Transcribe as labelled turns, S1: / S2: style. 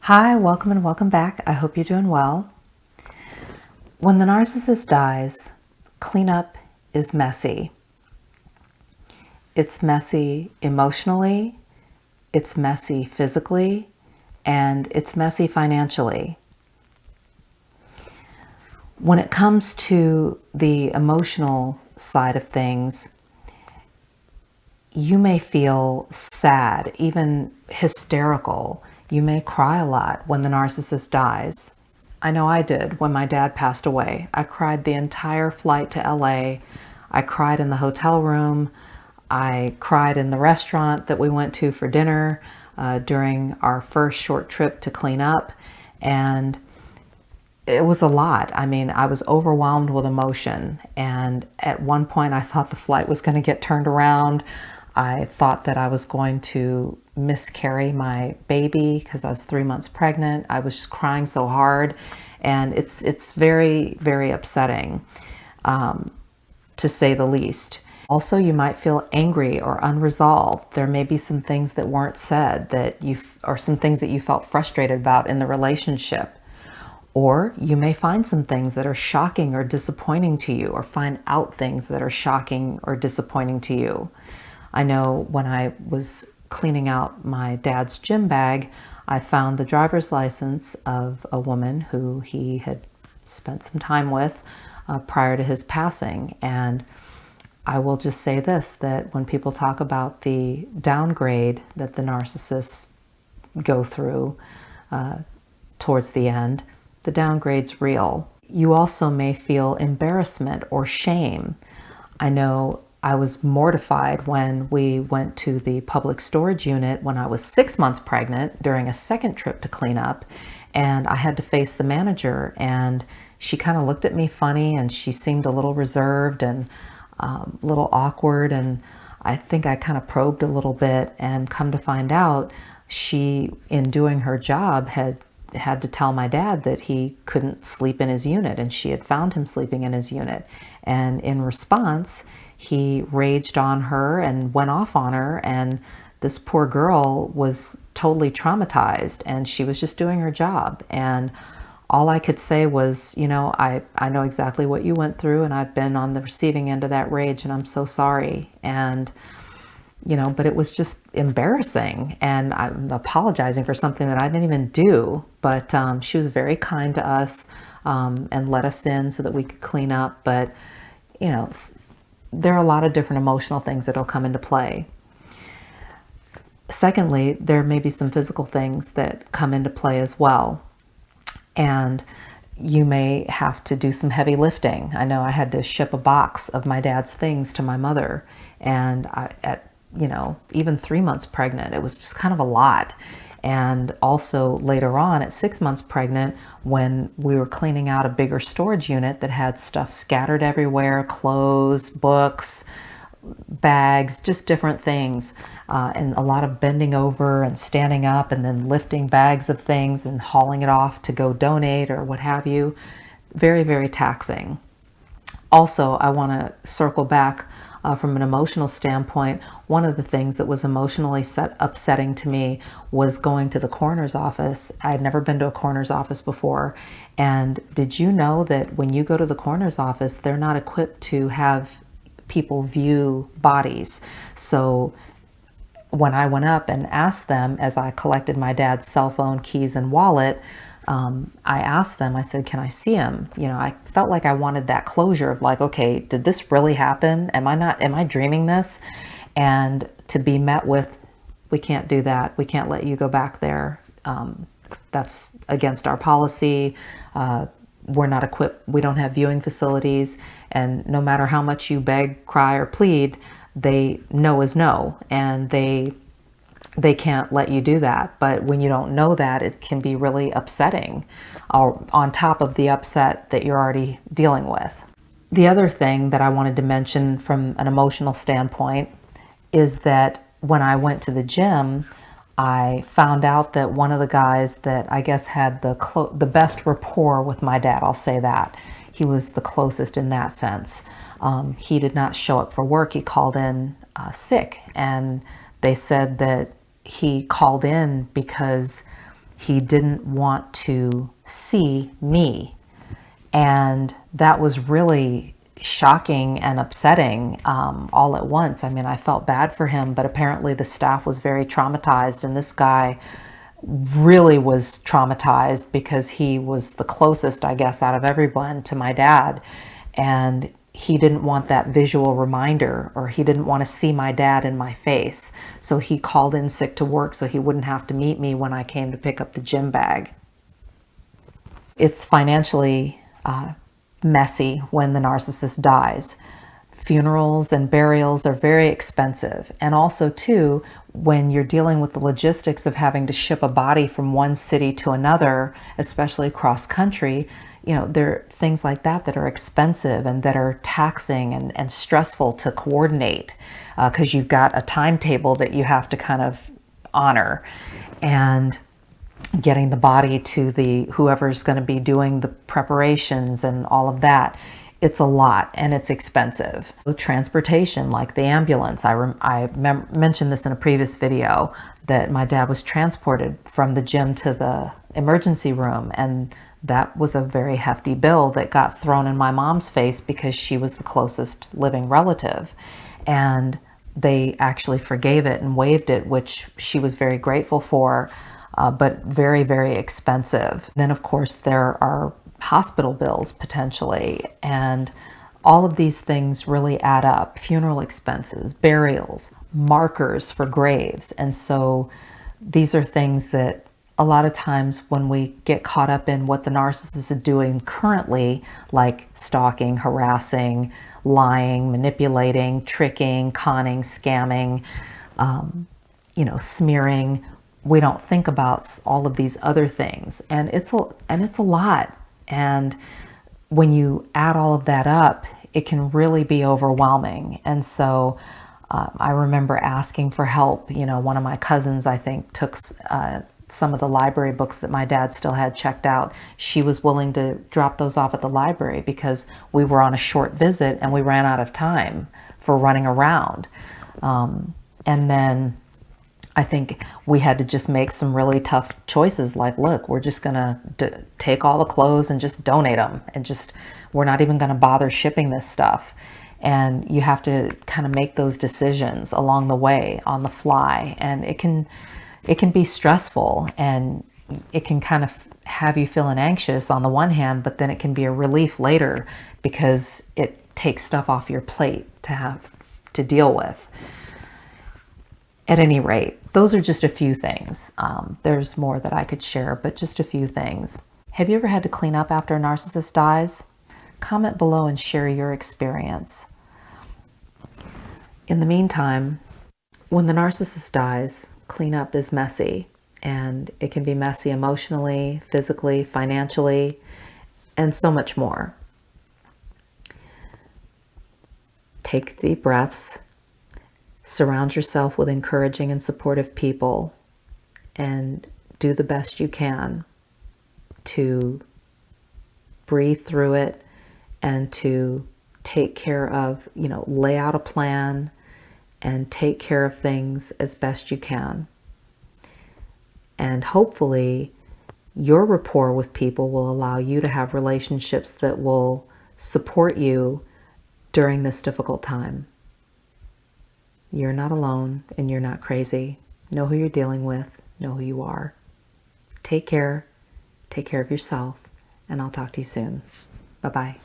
S1: Hi, welcome and welcome back. I hope you're doing well. When the narcissist dies, cleanup is messy. It's messy emotionally, it's messy physically, and it's messy financially. When it comes to the emotional side of things, you may feel sad, even hysterical. You may cry a lot when the narcissist dies. I know I did when my dad passed away. I cried the entire flight to LA. I cried in the hotel room. I cried in the restaurant that we went to for dinner during our first short trip to clean up. And it was a lot. I mean, I was overwhelmed with emotion. And at one point, I thought the flight was going to get turned around. I thought that I was going to miscarry my baby because I was 3 months pregnant. I was just crying so hard. And it's very, very upsetting, to say the least. Also, you might feel angry or unresolved. There may be some things that weren't said or some things that you felt frustrated about in the relationship. Or you may find some things that are shocking or disappointing to you, or find out things that are shocking or disappointing to you. I know when I was cleaning out my dad's gym bag, I found the driver's license of a woman who he had spent some time with prior to his passing. And I will just say this, that when people talk about the downgrade that the narcissists go through towards the end, the downgrade's real. You also may feel embarrassment or shame. I know I was mortified when we went to the public storage unit when I was 6 months pregnant during a second trip to clean up, and I had to face the manager, and she kind of looked at me funny, and she seemed a little reserved and a little awkward, and I think I kind of probed a little bit, and come to find out, she, in doing her job, had to tell my dad that he couldn't sleep in his unit, and she had found him sleeping in his unit. And in response, he raged on her and went off on her, and this poor girl was totally traumatized, and she was just doing her job. And all I could say was, I know exactly what you went through, and I've been on the receiving end of that rage, and I'm so sorry. And but it was just embarrassing, and I'm apologizing for something that I didn't even do. But she was very kind to us and let us in so that we could clean up. But, there are a lot of different emotional things that'll come into play. Secondly, there may be some physical things that come into play as well. And you may have to do some heavy lifting. I know I had to ship a box of my dad's things to my mother, and even 3 months pregnant, it was just kind of a lot. And also later on at 6 months pregnant, when we were cleaning out a bigger storage unit that had stuff scattered everywhere, clothes, books, bags, just different things, and a lot of bending over and standing up and then lifting bags of things and hauling it off to go donate or what have you. Very, very taxing. Also, I want to circle back from an emotional standpoint. One of the things that was emotionally upsetting to me was going to the coroner's office. I had never been to a coroner's office before. And did you know that when you go to the coroner's office, they're not equipped to have people view bodies? So when I went up and asked them, as I collected my dad's cell phone, keys, and wallet, I asked them, I said, can I see him? I felt like I wanted that closure of like, okay, did this really happen? Am I dreaming this? And to be met with, we can't do that. We can't let you go back there. That's against our policy. We're not equipped. We don't have viewing facilities. And no matter how much you beg, cry, or plead, no is no. And they can't let you do that. But when you don't know that, it can be really upsetting, on top of the upset that you're already dealing with. The other thing that I wanted to mention from an emotional standpoint is that when I went to the gym, I found out that one of the guys that I guess had the best rapport with my dad, I'll say that. He was the closest in that sense. He did not show up for work. He called in sick, and they said that he called in because He didn't want to see me. And that was really shocking and upsetting all at once. I mean, I felt bad for him, but apparently the staff was very traumatized, and this guy really was traumatized because he was the closest, I guess, out of everyone to my dad. And he didn't want that visual reminder, or he didn't want to see my dad in my face. So he called in sick to work so he wouldn't have to meet me when I came to pick up the gym bag. It's financially messy when the narcissist dies. Funerals and burials are very expensive. And also too, when you're dealing with the logistics of having to ship a body from one city to another, especially cross country, there are things like that that are expensive and that are taxing and stressful to coordinate, because you've got a timetable that you have to kind of honor. And getting the body to whoever's going to be doing the preparations and all of that, it's a lot and it's expensive. Transportation, like the ambulance. I mentioned this in a previous video, that my dad was transported from the gym to the emergency room, and that was a very hefty bill that got thrown in my mom's face because she was the closest living relative. And they actually forgave it and waived it, which she was very grateful for, but very, very expensive. Then, of course, there are hospital bills potentially, and all of these things really add up. Funeral expenses, burials, markers for graves. And so these are things that a lot of times when we get caught up in what the narcissist is doing currently, like stalking, harassing, lying, manipulating, tricking, conning, scamming, smearing, we don't think about all of these other things. And it's a lot. And when you add all of that up, it can really be overwhelming. And so I remember asking for help. One of my cousins, I think, took some of the library books that my dad still had checked out. She was willing to drop those off at the library because we were on a short visit and we ran out of time for running around. And then I think we had to just make some really tough choices, like, look, we're just going to take all the clothes and just donate them, and we're not even going to bother shipping this stuff. And you have to kind of make those decisions along the way, on the fly. And it can be stressful, and it can kind of have you feeling anxious on the one hand, but then it can be a relief later because it takes stuff off your plate to have to deal with. At any rate, those are just a few things. There's more that I could share, but just a few things. Have you ever had to clean up after a narcissist dies? Comment below and share your experience. In the meantime, when the narcissist dies, cleanup is messy, and it can be messy emotionally, physically, financially, and so much more. Take deep breaths. Surround yourself with encouraging and supportive people, and do the best you can to breathe through it and to take care of, lay out a plan and take care of things as best you can. And hopefully your rapport with people will allow you to have relationships that will support you during this difficult time. You're not alone, and you're not crazy. Know who you're dealing with. Know who you are. Take care. Take care of yourself, and I'll talk to you soon. Bye-bye.